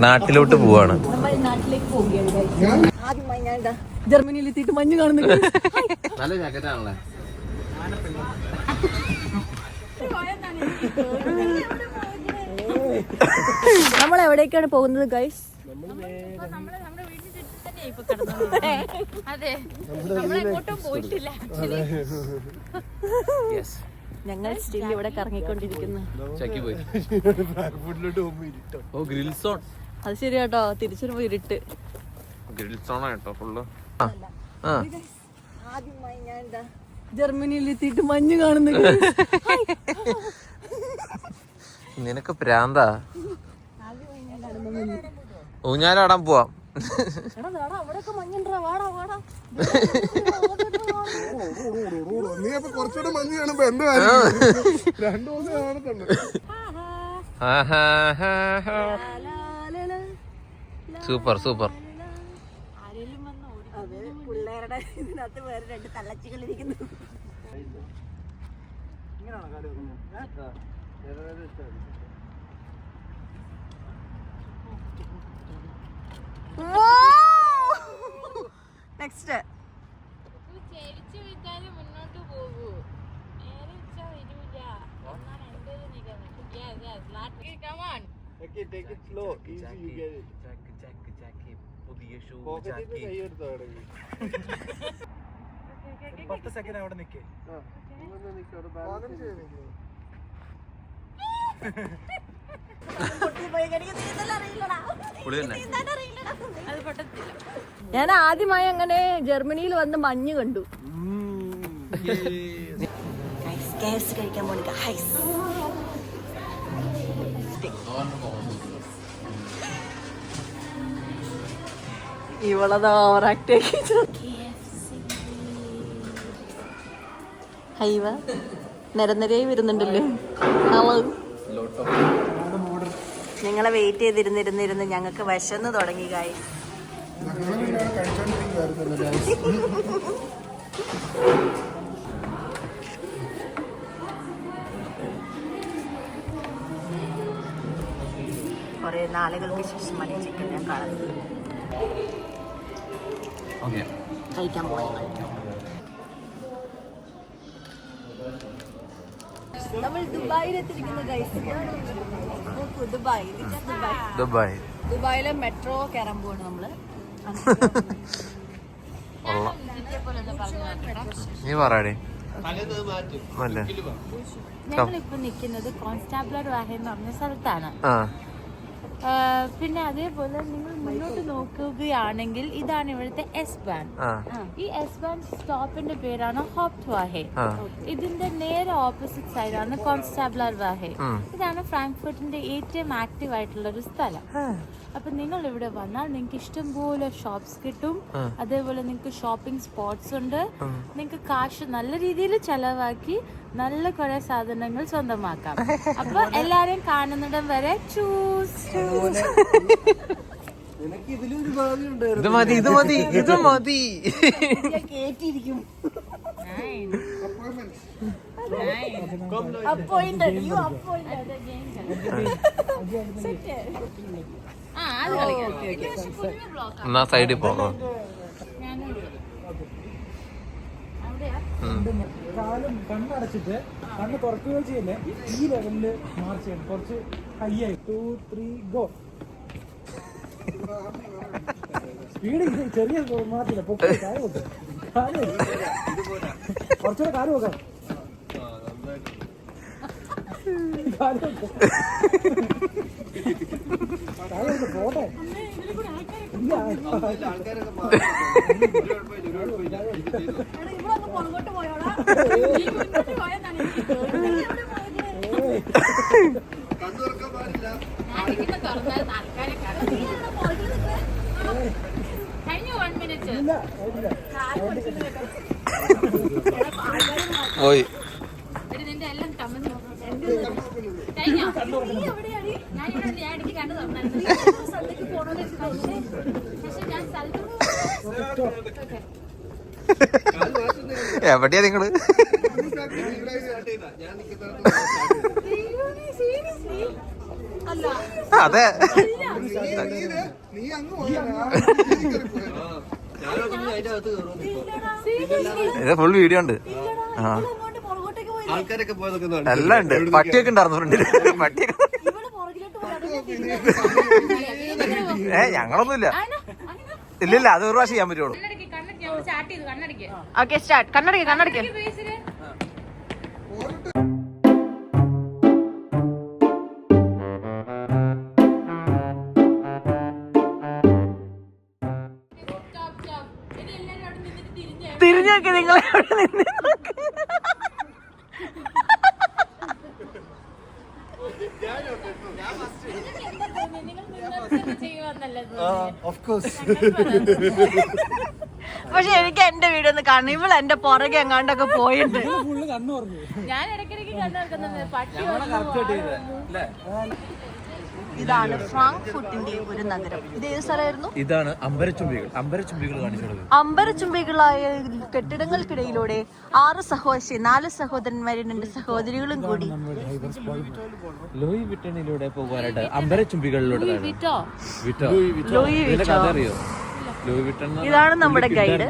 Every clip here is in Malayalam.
നാട്ടിലോട്ട് പോവാണ്. നാട്ടിലേക്ക് പോവുകയാണ്. ആദ്യമായി ഞാൻ ജർമ്മനിയിൽ എത്തിയിട്ട് മഞ്ഞ് കാണുന്നു. നല്ല ജാക്കറ്റാണല്ലേ. നമ്മൾ എവിടേക്കാണ് പോകുന്നത് ഗൈസ്? ഞങ്ങൾ സ്റ്റിൽ ഇവിടെ കറങ്ങിക്കൊണ്ടിരിക്കുന്നു. അത് ശരി കേട്ടോ, തിരിച്ചു ഇരുട്ട്. ആദ്യമായി ഞാൻ ജർമ്മനിയിൽ എത്തിയിട്ട് മഞ്ഞ് കാണുന്നു. നിനക്ക് പ്രാന്താ. ഊഞ്ഞാലാടാൻ പോവാം. Super super. പിള്ളേരുടെ ഇതിനകത്ത് വേറെ രണ്ട് തള്ളച്ചികൾ ഇരിക്കുന്നു. നെക്സ്റ്റ് മുന്നോട്ട് പോകൂ. ഞാൻ ആദ്യമായി അങ്ങനെ ജർമ്മനിയിൽ വന്ന് മഞ്ഞ് കണ്ടു. കഴിക്കാൻ പോണില്ല. ഇവളതാ ഓവറാക്ട് ഹൈവ നിരനിരയായി വരുന്നുണ്ടല്ലോ. ഹലോ, നിങ്ങളെ വെയിറ്റ് ചെയ്തിരുന്നിരുന്നിരുന്ന് ഞങ്ങൾക്ക് വിശന്ന് തുടങ്ങി. കായ് കുറെ നാളുകൾക്ക് ശേഷമാണ് ചിക്കൻ ഞാൻ കാണുന്നത്. കഴിക്കാൻ പോയി. നമ്മൾ ദുബായിലെത്തിരിക്കുന്ന ദുബായിലെ മെട്രോ കയറാൻ പോവാണ് നമ്മള്. ഞങ്ങളിപ്പോ നിൽക്കുന്നത് കോൺസ്റ്റാബ്ലർ വാഹ എന്ന് പറഞ്ഞ സ്ഥലത്താണ്. പിന്നെ അതേപോലെ നിങ്ങൾ മുന്നോട്ട് നോക്കുകയാണെങ്കിൽ ഇതാണ് ഇവിടുത്തെ എസ് ബാൻ. ഈ എസ് ബാൻ സ്റ്റോപ്പിന്റെ പേരാണ് ഹോപ്റ്റ് വാഹെ. ഇതിന്റെ നേരെ ഓപ്പോസിറ്റ് സൈഡാണ് കോൺസ്റ്റാബ്ലർ വാഹെ. ഇതാണ് ഫ്രാങ്ക്ഫർട്ടിന്റെ ഏറ്റവും ആക്റ്റീവ് ആയിട്ടുള്ള ഒരു സ്ഥലം. അപ്പൊ നിങ്ങൾ ഇവിടെ വന്നാൽ നിങ്ങൾക്ക് ഇഷ്ടംപോലെ ഷോപ്സ് കിട്ടും. അതേപോലെ നിങ്ങൾക്ക് ഷോപ്പിംഗ് സ്പോട്ട്സ് ഉണ്ട്. നിങ്ങൾക്ക് കാശ് നല്ല രീതിയിൽ ചെലവാക്കി നല്ല കുറെ സാധനങ്ങൾ സ്വന്തമാക്കാം. അപ്പൊ എല്ലാരെയും കാണുന്നിടം വരെ ചൂസ്. ഇത് മതി, ഇത് മതി, ഇത് മതി. കേട്ടിരിക്കും. എന്നാ സൈഡിൽ പോകാം. കാലം കണ്ണടച്ചിട്ട് കണ്ണ് തുറക്കുകയോ ചെയ്യല്ലേ. ഈ ലെവലില് മാർച്ച് ചെയ്യണം. കുറച്ച് ഹൈ ആയി. 2, 3 ഗോ. സ്പീഡ് ചെറിയ മാർച്ചില്ല. കാല് വെക്കാം. കുറച്ചുകൂടെ കാല് വെക്കാം. പോട്ടെ. പോയി. നിന്റെ എല്ലാം കമന്ന് എവിടെയാ നിങ്ങള്? അല്ല അതെ ഇത് ഫുൾ വീഡിയോ ഉണ്ട്. ആൾക്കാരൊക്കെ പോയതൊക്കെ എല്ലാം ഉണ്ട്. പട്ടിയൊക്കെ ഉണ്ടായിരുന്നു ഫ്രണ്ടില്. പട്ടിയൊക്കെ ഞങ്ങളൊന്നുമില്ല. ഇല്ലില്ല, അത് ഒരു പ്രാവശ്യം ചെയ്യാൻ പറ്റുള്ളൂ. Okay start. കണ്ണടക്ക്. തിരിഞ്ഞൊക്കെ നിങ്ങൾ എവിടെ നിന്ന് പക്ഷെ എനിക്ക് എന്റെ വീഡിയോ ഒന്ന് കാണണം. ഇവള് എന്റെ പുറകെ എങ്ങാണ്ടൊക്കെ പോയിട്ട് ഞാൻ ഇടയ്ക്കിടയ്ക്ക് കണ്ണുറക്കുന്നത് പട്ടി ഇതാണ് ഫ്രാങ്ക്ഫർട്ടിന്റെ ഒരു നഗരം. ഇത് ഏത് സ്ഥലമായിരുന്നു? ഇതാണ് അമ്പരച്ചുംബികൾ. കാണിച്ചത്. അമ്പരചുംബികളായ കെട്ടിടങ്ങൾക്കിടയിലൂടെ 4 സഹോദരന്മാരും 2 സഹോദരികളും കൂടി ലൂയി വിറ്റണിലൂടെ പോകാനായിട്ട് അമ്പരച്ചുംബികളിലൂടെ അറിയോ? ലൂയി വിറ്റൺ ഇതാണ് നമ്മുടെ ഗൈഡ്.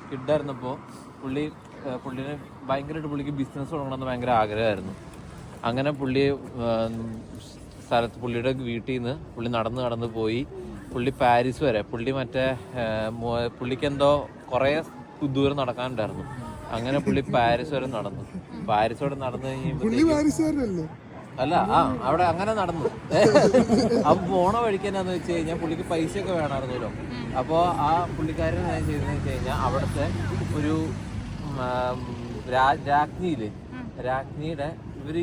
കിഡായിരുന്നപ്പോ പുള്ളിനെ ഭയങ്കരമായിട്ട് പുള്ളിക്ക് ബിസിനസ് തുടങ്ങണമെന്ന് ഭയങ്കര ആഗ്രഹമായിരുന്നു. അങ്ങനെ പുള്ളിയുടെ വീട്ടിൽ നിന്ന് പുള്ളി നടന്ന് പോയി. പുള്ളി പാരീസ് വരെ. പുള്ളിക്ക് എന്തോ കുറെ ദൂരം നടക്കാനുണ്ടായിരുന്നു. അങ്ങനെ പുള്ളി പാരീസ് വരെ നടന്നു. പാരീസോടെ നടന്നു കഴിഞ്ഞപ്പോൾ അല്ല അവിടെ അങ്ങനെ നടന്നു. അപ്പൊ പോണ വഴിക്കാന്ന് വെച്ച് കഴിഞ്ഞാൽ പുള്ളിക്ക് പൈസയൊക്കെ വേണമായിരുന്നല്ലോ. അപ്പോൾ ആ പുള്ളിക്കാരൻ ഞാൻ ചെയ്തതെന്ന് വെച്ച് കഴിഞ്ഞാൽ അവിടുത്തെ ഒരു രാജ്ഞിയുടെ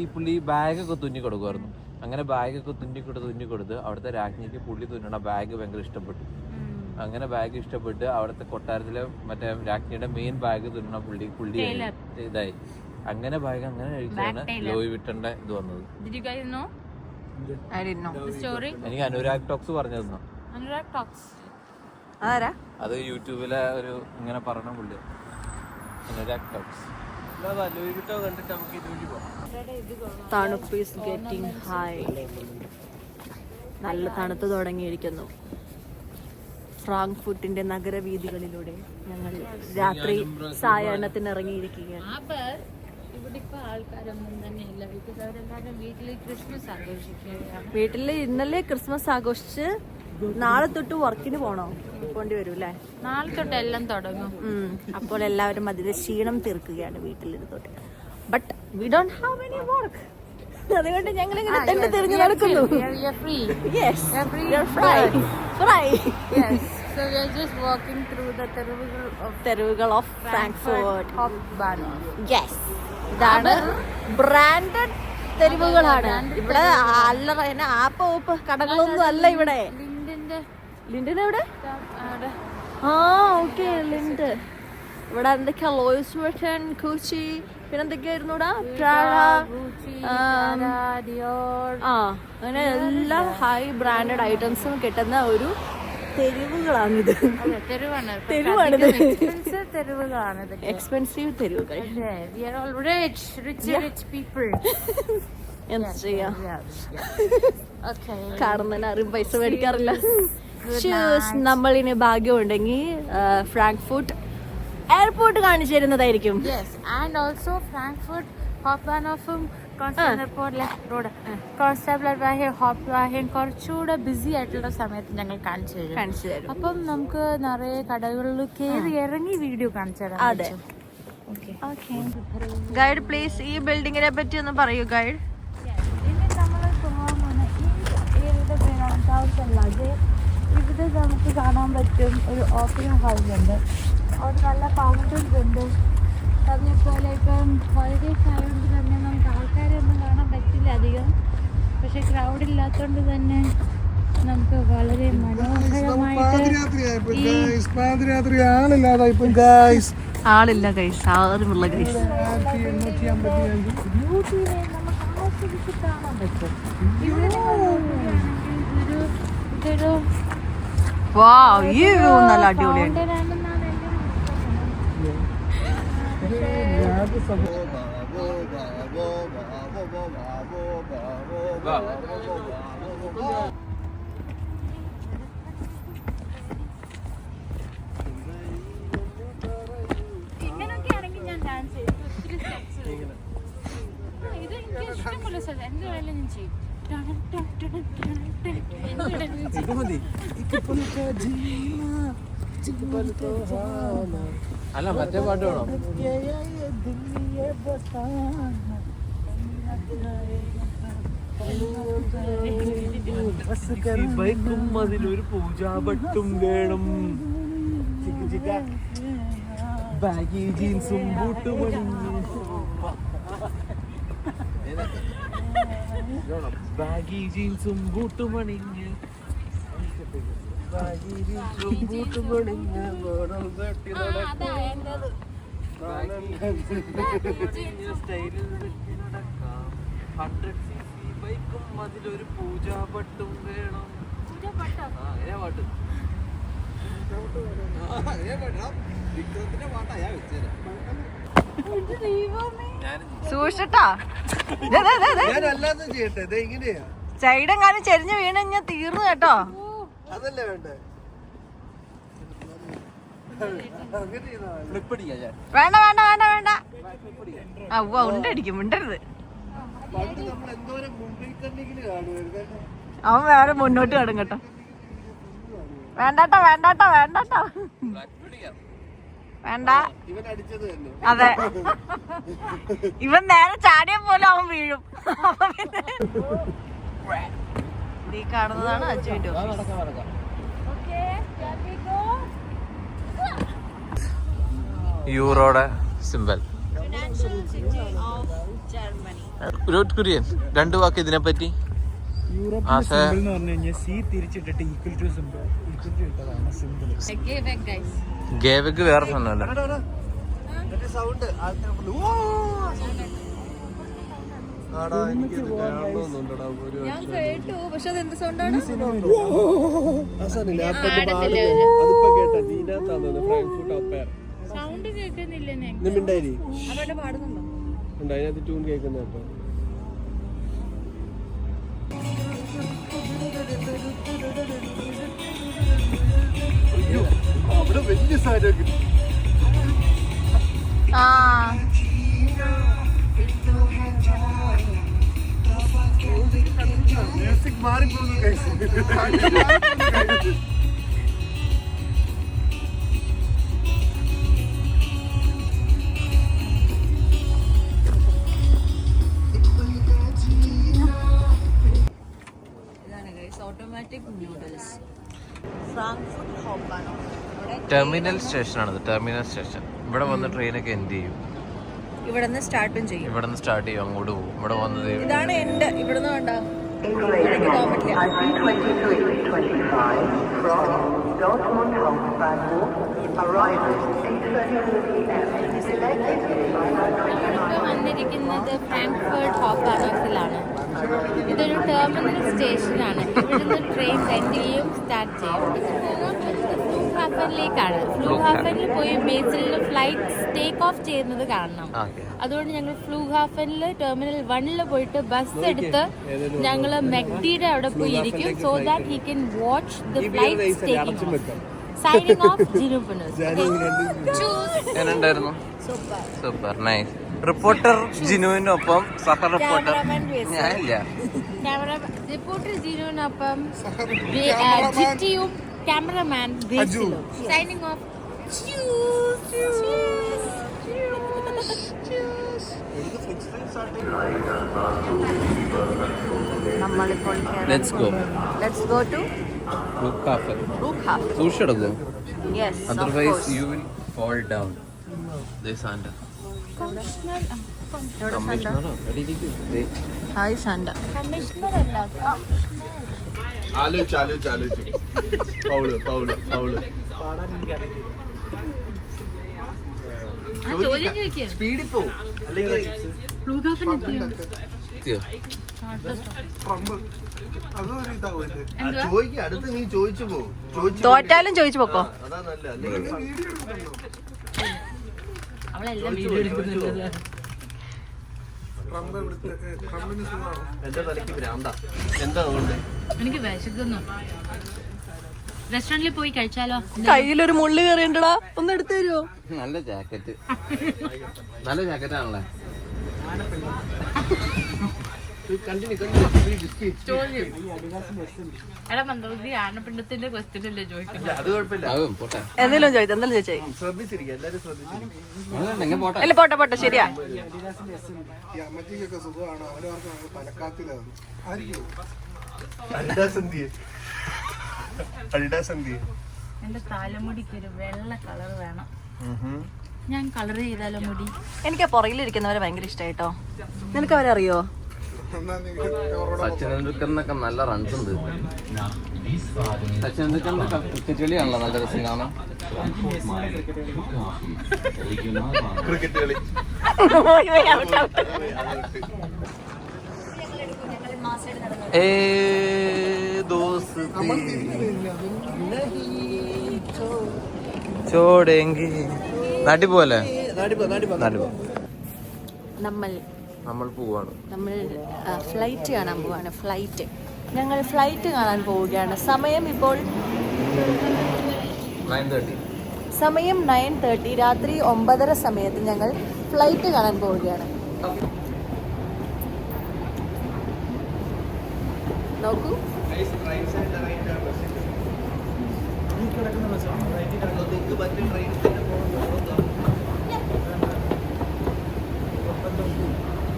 ഈ പുള്ളി ബാഗൊക്കെ തുന്നി കൊടുക്കുമായിരുന്നു. അങ്ങനെ ബാഗൊക്കെ തുന്നിക്കൊടുത്ത് അവിടുത്തെ രാജ്ഞിക്ക് പുള്ളി തുന്നണ ബാഗ് ഭയങ്കര ഇഷ്ടപ്പെട്ടു. അങ്ങനെ ബാഗ് ഇഷ്ടപ്പെട്ട് അവിടുത്തെ കൊട്ടാരത്തിലെ മറ്റേ രാജ്ഞിയുടെ മെയിൻ ബാഗ് തുന്നണ പുള്ളി ഇതായി. അങ്ങനെ ബാഗ് അങ്ങനെ കഴിച്ചാണ് ലൂയി വിറ്റന്റെ ഇത് വന്നത്. എനിക്ക് അനുരാഗ് ടോക്സ് പറഞ്ഞു തന്നു. അത് യൂട്യൂബിലെ ഒരു ഇങ്ങനെ പറഞ്ഞ പുള്ളി അനുരാഗ് ടോക്സ്. തണുപ്പ് ഈസ് ഗെറ്റിംഗ് ഹൈ. നല്ല തണുത്ത് തുടങ്ങിയിരിക്കുന്നു. ഫ്രാങ്ക്ഫർട്ടിന്റെ നഗരവീഥികളിലൂടെ ഞങ്ങൾ രാത്രി സായാഹ്നത്തിന് ഇറങ്ങിയിരിക്കുകയാണ്. വീട്ടില് ഇന്നലെ ക്രിസ്മസ് ആഘോഷിച്ച് നാളെ തൊട്ട് വർക്കിന് പോണ്ടി വരും അല്ലേ? നാളെ തൊട്ട് എല്ലാം തുടങ്ങും. അപ്പോൾ എല്ലാവരും അതിന്റെ ക്ഷീണം തീർക്കുകയാണ് വീട്ടിലിരുന്നോട്ട്. But we don't have any work. അതുകൊണ്ട് ഞങ്ങൾ ഇങ്ങനെ തന്നെ തിരിഞ്ഞു നടക്കുന്നു. തെരുവുകൾ ഓഫ് ഫ്രാങ്ക്ഫർട്ട്. ഇതാണ് ബ്രാൻഡഡ് തെരുവുകളാണ് ഇവിടെ. അല്ലറ ആപ്പ് കടകളൊന്നും അല്ല ഇവിടെ. ലിൻഡിന്റെ എവിടെ? Okay Lindt. ഇവിടെ എന്തൊക്കെയാ? ലോയ്സ് വിട്ടൺ, കൂച്ചി, പിന്നെന്തൊക്കെയായിരുന്നൂടാ? അങ്ങനെ എല്ലാ ഹൈ ബ്രാൻഡഡ് ഐറ്റംസും കിട്ടുന്ന ഒരു തെരുവുകളാണിത്. എക്സ്പെൻസീവ് തെരുവുകൾ. എന്താ ചെയ്യാ? കാണുന്നതിന് ആരും പൈസ മേടിക്കാറില്ല. നമ്മളിന് ഭാഗ്യമുണ്ടെങ്കിൽ ഫ്രാങ്ക്ഫർട്ട് എയർപോർട്ട് കാണിച്ചു തരുന്നതായിരിക്കും. ആൻഡ് ഓൾസോ ഫ്രാങ്ക്ഫർട്ട് ഹോപ്പ്ബാനോഫും ഹോപ്പ്വാഹയും കുറച്ചുകൂടെ ബിസി ആയിട്ടുള്ള സമയത്ത് ഞങ്ങൾ കാണിച്ചു തരും. അപ്പം നമുക്ക് നിറയെ കടകളിൽ കയറി ഇറങ്ങി വീഡിയോ കാണിച്ചു തരാം. അതെ. ഗൈഡ് പ്ലീസ് ഈ ബിൽഡിങ്ങിനെ പറ്റി ഒന്ന് പറയൂ ഗൈഡ്. ഇനി നമ്മൾ പോകാൻ പോകുന്ന ഈ പേരാണ്. ഇവിടെ നമുക്ക് കാണാൻ പറ്റും ഒരു ഓപ്പറ ഹൗസ് ഉണ്ട്. അവിടെ നല്ല ഫൗണ്ടൻസ് ഉണ്ട്. അതേപോലെ ഇപ്പം ഹോളിഡേസ് ആയതുകൊണ്ട് തന്നെ നമുക്ക് ആൾക്കാരൊന്നും കാണാൻ പറ്റില്ല അധികം. പക്ഷെ ക്രൗഡ് ഇല്ലാത്തതുകൊണ്ട് തന്നെ നമുക്ക് വളരെ മനോഹരമായിട്ട് ആളില്ല ഗൈസ്, ആരുമില്ല ഗൈസ്. ബ്യൂട്ടിനെ നമുക്ക് ആസ്വദിച്ച് കാണാൻ പറ്റും. ഇവിടെ ഇതൊരു ഈ വ്യൂ നല്ല അടിപൊളിയാണ്. അല്ല മറ്റേ പാട്ട് വേണോ? ബൈക്കും അതിലൊരു പൂജാഭട്ടും വേണം, ബാഗി ജീൻസും ബൂട്ടുമണിഞ്ഞ്, ബാഗി ജീൻസും ബൂട്ടുമണിഞ്ഞ്, ബാഗി ജീൻസും ബൂട്ടുമണിഞ്ഞ് ബൈക്കും അതിലൊരു പൂജാഭട്ടും വേണം. അങ്ങനെ പാട്ട് സൂക്ഷിട്ടാ ഞാനല്ലാതെ ചെയ്യട്ടെ, ഇത് എങ്ങനെയാ സൈഡെങ്ങാനും ചെരിഞ്ഞ് വീണ് കഴിഞ്ഞാൽ തീർന്നു കേട്ടോ. അതല്ലേ വേണ്ടേ? വേണ്ട വേണ്ട വേണ്ട വേണ്ട. അവ ഉണ്ടടിക്കും, മിണ്ടരുത്. അവൻ വേറെ മുന്നോട്ട് കാണും കേട്ടോ. വേണ്ടാട്ടോ വേണ്ടാട്ടോ വേണ്ടാട്ടോ വേണ്ട. അതെ, ഇവൻ നേരെ ചാടിയ പോലെ അവൻ വീഴും. അപ്പൊ പിന്നെ ഈ കാണുന്നതാണ് അച്ചുവിന്റെ യൂറോയുടെ സിമ്പൽ. കുര്യൻ, 2 വാക്ക് ഇതിനെ പറ്റി. യൂറോപ്പിലെ സിമ്പിൾ എന്ന് പറഞ്ഞു കഴിഞ്ഞാൽ സി തിരിച്ചിട്ടിട്ട് equal to simple, equal to ഇട്ടതാണ് സിമ്പിൾ. ഗേവക്ക് വേറെ സാധനമല്ല. ഞാൻ കേട്ടു, പക്ഷെ അതെന്ത് സൗണ്ടാണ്? സൗണ്ട് കേൾക്കുന്നില്ല. അവരുടെ പാടുന്നുണ്ടോ? അതിനകത്ത് ട്യൂൺ കേൾക്കുന്ന കേട്ടോ. അവിടെ വലിയ സാധനം മ്യൂസിക് മാറിപ്പോകുന്നു. ടെർമിനൽ സ്റ്റേഷനാണത്, ടെർമിനൽ സ്റ്റേഷൻ. ഇവിടെ വന്ന് ട്രെയിനൊക്കെ എന്ത് ചെയ്യും? ഇവിടെ നിന്ന് സ്റ്റാർട്ടും ചെയ്യും. ഇവിടെ നിന്ന് സ്റ്റാർട്ട് ചെയ്യും, അങ്ങോട്ട് പോകും. ഇവിടെ വന്നത് ഇതാണ് എൻഡ്. ഇവിടുന്ന് വേണ്ട വന്നിരിക്കുന്നത് ഫ്രാങ്ക്ഫർട്ട് ഹോഫ്ബാനോസിലാണ്. ഇതൊരു ടെർമിനൽ സ്റ്റേഷനാണ്. ഇവിടുന്ന് ട്രെയിൻ രണ്ടിലെയും സ്റ്റാർട്ട് ചെയ്യും. ഫ്ലൂഹാഫനിലേക്കാണ്. ഫ്ലൂഹാഫനിൽ പോയി ബേസിൽ ഫ്ലൈറ്റ് ടേക്ക് ഓഫ് ചെയ്യുന്നത് കാണണം. അതുകൊണ്ട് ഞങ്ങൾ ഫ്ലൂഹാഫനിൽ ടെർമിനൽ 1 പോയിട്ട് ബസ് എടുത്ത് ഞങ്ങൾ മെക്ഡിയുടെ അവിടെ പോയി ഇരിക്കും. So that he can watch the flight taking off. Signing off Jinu പുനസ്. എന്നുണ്ടായിരുന്നു? Super nice. റിപ്പോർട്ടർ ജിനുവിനൊപ്പം സഹ റിപ്പോർട്ടർ ഞാനില്ല. റിപ്പോർട്ടർ ജിനുവിനൊപ്പം ജിറ്റിയും ക്യാമറമാൻ ബേസിലും. Signing off. നമ്മളിപ്പോൾ Let's go. Let's go to Flughafen. Flughafen. സൂക്ഷിച്ചെടുക്കും. Yes, of Otherwise course. you will fall down. This and Hi, Sanda. Commissioner അല്ല, ആലോചിച്ചു പൗള് ചോദ്യം ചോദിക്കുക. സ്പീഡിൽ പോവും. ഫ്ലൂഹാഫൻ എത്തിയോ? അടുത്ത് നീ ചോദിച്ചു പോകും. തോറ്റാലും ചോദിച്ചു പോക്കോ. അതാ നല്ല. അവളെല്ലാം വീഡിയോ എടുക്കുന്നുണ്ടല്ലോ. എന്റെ തലയ്ക്ക് ഭ്രാന്ത. എന്താ അതുകൊണ്ട് എനിക്ക് വിശക്കുന്നു. റെസ്റ്റോറന്റിൽ പോയി കഴിച്ചാലോ? കയ്യിലൊരു മുള്ളു കയറിയണ്ടടാ, ഒന്ന് എടുത്തു തരുമോ? നല്ല ജാക്കറ്റ്, നല്ല ജാക്കറ്റാണല്ലേ. എടാ മന്ത്രി ആനപ്പിണ്ടത്തിന്റെ ക്വസ്റ്റ്യൻ അല്ലേ ചോദിക്കുന്നത്? അത് കുഴപ്പമില്ല. എന്തെങ്കിലും ചോദിച്ചു എന്തെങ്കിലും ചോദിച്ചേ ശ്രദ്ധിച്ചിരിക്കുക, എല്ലാരും ശ്രദ്ധിച്ചിരിക്കും. അല്ല പോട്ടെ പോട്ടെ ശരിയാ. എന്റെ തലമുടിക്ക് ഒരു വെള്ള കളർ വേണം. ഞാൻ കളർ ചെയ്താലോ മുടി? എനിക്ക് പുറകിലിരിക്കുന്നവരെ ഭയങ്കര ഇഷ്ടമായിട്ടോ. നിനക്ക് അവരെ അറിയോ? സച്ചിൻ ടെണ്ടുൽക്കറിനൊക്കെ നല്ല റൺസ് ഉണ്ട്. സച്ചിൻ ടെണ്ടുൽക്കറിന്റെ ക്രിക്കറ്റ് കളിയാണല്ലോ നല്ല രസം കാണാൻ. ക്രിക്കറ്റ് കളി ചോടെങ്കി നാട്ടിൽ പോലെ നമ്മൾ പോവാണ്. നമ്മൾ ഫ്ലൈറ്റ് കാണാൻ പോവാണ്. ഞങ്ങൾ ഫ്ലൈറ്റ് കാണാൻ പോവുകയാണ്. സമയം ഇപ്പോൾ 9:30. സമയം 9:30. രാത്രി 9:30 സമയത്ത് ഞങ്ങൾ ഫ്ലൈറ്റ് കാണാൻ പോവുകയാണ്. നോക്കൂ,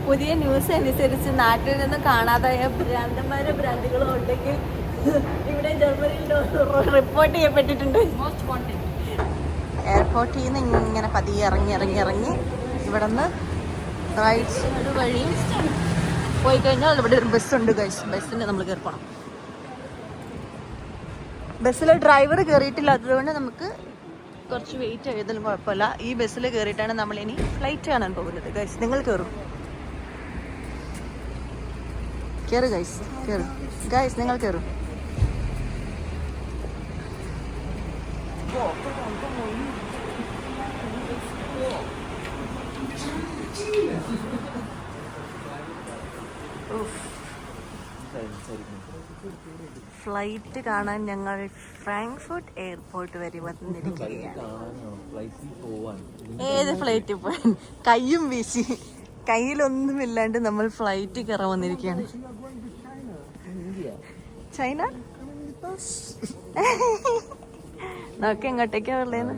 പുതിയ ന്യൂസ് അനുസരിച്ച് നാട്ടിൽ നിന്ന് കാണാതായ ഭ്രാന്തികളോ ഉണ്ടെങ്കിൽ ഇവിടെ ജർമ്മനിയിൽ റിപ്പോർട്ട് ചെയ്യപ്പെട്ടിട്ടുണ്ട്. എയർപോർട്ടിൽ നിന്ന് ഇങ്ങനെ പതിയെ ഇറങ്ങി ഇവിടെ നിന്ന് റൈറ്റ് സൈഡ് വഴി പോയി കഴിഞ്ഞാൽ ഇവിടെ ഒരു ബസ്സുണ്ട്. ബസ്സിന് നമ്മൾ കയറിപ്പോണം. ബസ്സിൽ ഡ്രൈവർ കയറിയിട്ടില്ലാത്തത് കൊണ്ട് നമുക്ക് കുറച്ച് വെയിറ്റ് ചെയ്താലും കുഴപ്പമില്ല. ഈ ബസ്സിൽ കയറിയിട്ടാണ് നമ്മൾ ഇനി ഫ്ലൈറ്റ് കാണാൻ പോകുന്നത്. ഗൈസ് നിങ്ങൾ കയറും. കയറ് ഗൈസ് നിങ്ങൾ കയറും. ഫ്ലൈറ്റ് കാണാൻ ഞങ്ങൾ ഫ്രാങ്ക്ഫർട്ട് എയർപോർട്ട് വരെ വന്നിരിക്കുകയാണ്. ഏത് ഫ്ലൈറ്റ് പോകാൻ? കയ്യും വീശി കയ്യിലൊന്നുമില്ലാണ്ട് നമ്മൾ ഫ്ലൈറ്റ് കയറാൻ വന്നിരിക്കുകയാണ്. ചൈന നോക്കെ എങ്ങോട്ടേക്കാ ഉള്ളേന്ന്?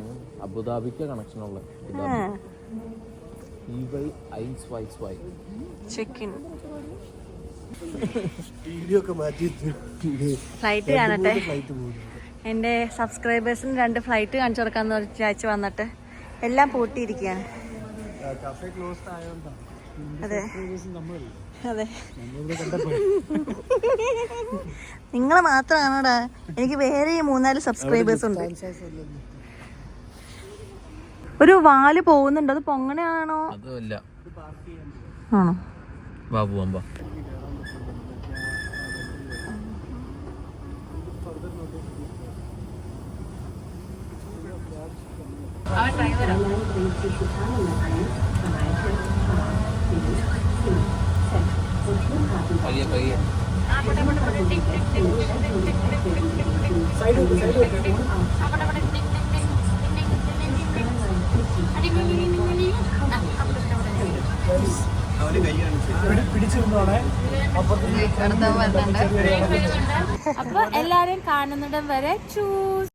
അബുദാബിക്ക് കണക്ഷൻ ഉള്ള ചെക്കിൻ ഫ്ലൈറ്റ് കാണട്ടെ. എൻ്റെ സബ്സ്ക്രൈബേഴ്സിന് 2 ഫ്ലൈറ്റ് കാണിച്ചു കൊടുക്കാന്ന് വിചാരിച്ച് വന്നിട്ട് എല്ലാം പൂട്ടിയിരിക്കുകയാണ്. അതെ നിങ്ങൾ മാത്രമാണോടാ? എനിക്ക് വേറെ 3-4 സബ്സ്ക്രൈബേഴ്സ് ഉണ്ട്. ഒരു വാല് പോകുന്നുണ്ട്. അത് പൊങ്ങനെയാണോ? അതുമല്ല, ആണോ? ബാബു അമ്പ പയ്യെ അപ്പൊ എല്ലാരും കാണുന്നിടം വരെ ചൂസ്.